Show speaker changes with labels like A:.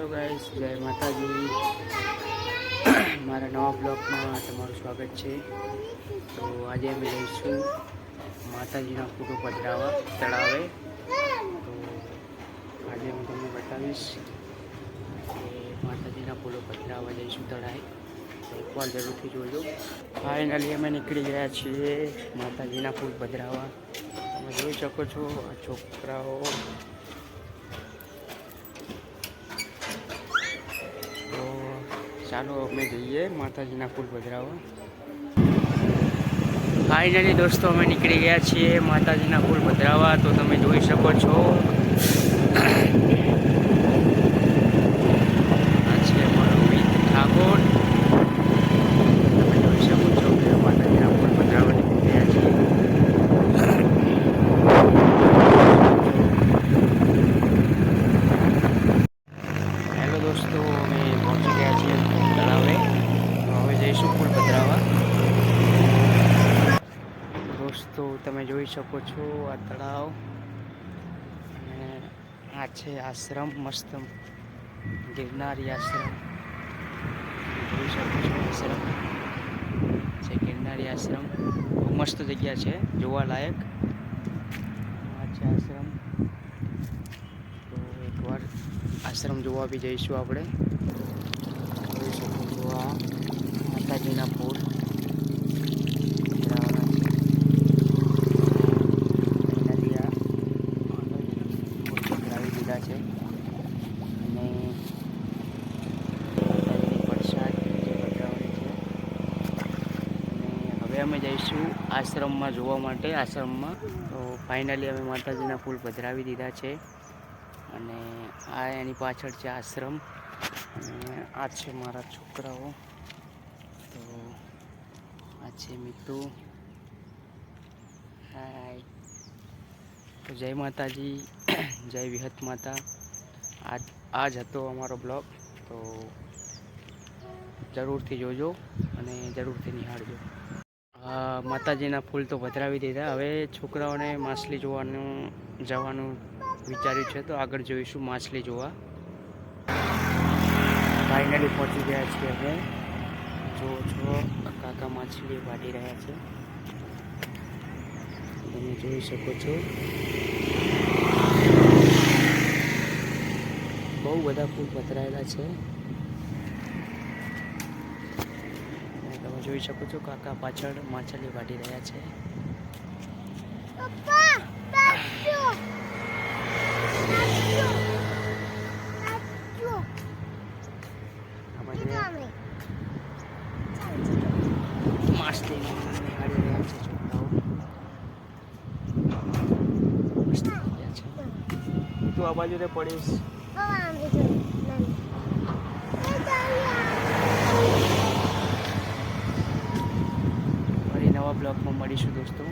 A: Hello guys, જય માતાજી. મારા નવા બ્લોગમાં તમારું સ્વાગત છે. તો આજે અમે જઈશું માતાજીના ફોટો પધરાવવા તળાવે. તો આજે હું તમને બતાવીશ કે માતાજીના ફોટો પધરાવવા જઈશું તળાવે. તો એકવાર જરૂરથી જોજો. ફાઇનલી અમે નીકળી ગયા છીએ માતાજીના ફૂલ પધરાવવા. તમે જોઈ શકો છો આ છોકરાઓ. ચાલો અમે જઈએ માતાજીના ફૂલ પધરાવવા. ફાઇનલી દોસ્તો અમે નીકળી ગયા છીએ માતાજીના ફૂલ પધરાવવા. તો તમે જોઈ શકો છો આ છે અમારો મિત ઠાકોર. તમે જોઈ શકો છો કે માતાજીના ફૂલ પધરાવવા નીકળી ગયા છીએ. હેલો દોસ્તો, અમે પહોંચી ગયા છીએ તળાવે. તો હવે જઈશું ફૂલ પધરાવવા. દોસ્તો તમે જોઈ શકો છો આ તળાવ અને આ છે આશ્રમ, મસ્ત ગિરનારી આશ્રમ. જોઈ શકો છો આશ્રમ છે ગિરનારી આશ્રમ. બહુ મસ્ત જગ્યા છે જોવાલાયક. આ છે આશ્રમ. તો એકવાર આશ્રમ જોવા બી જઈશું આપણે. જોઈ શકો છો આ માતાજીના ફૂલ પધરાવી દીધા છે અને પ્રસાદ પધરાવવાની છે. અને હવે અમે જઈશું આશ્રમમાં જોવા માટે. આશ્રમમાં તો ફાઇનલી અમે માતાજીના ફૂલ પધરાવી દીધા છે અને આ એની પાછળ છે આશ્રમ અને આ છે મારા છોકરાઓ. તો આ છે મિતુ. હાય. તો જય માતાજી, જય વિહત માતા. આજ હતો અમારો બ્લોગ. તો જરૂરથી જોજો અને જરૂરથી નિહાળજો. માતાજીના ફૂલ તો પધરાવી દીધા. હવે છોકરાઓને માછલી જવાનું વિચાર્યું છે. તો આગળ જોઈશું માછલી જોવા. ફાઇનલી પહોંચી ગયા છીએ અમે. જો છો કાકા માછલી વાઢી રહ્યા છે. તમે જોઈ શકો છો બહુ બધા ફૂલ પધરાયેલા છે. તમે જોઈ શકો છો કાકા પાછળ માછલી વાઢી રહ્યા છે. માછલી નિહાળી રહ્યા છે છોકરાઓ. મસ્ત જગ્યા છે. તું આ બાજુ પડીશ. ફરી નવા બ્લોગમાં મળીશું દોસ્તો.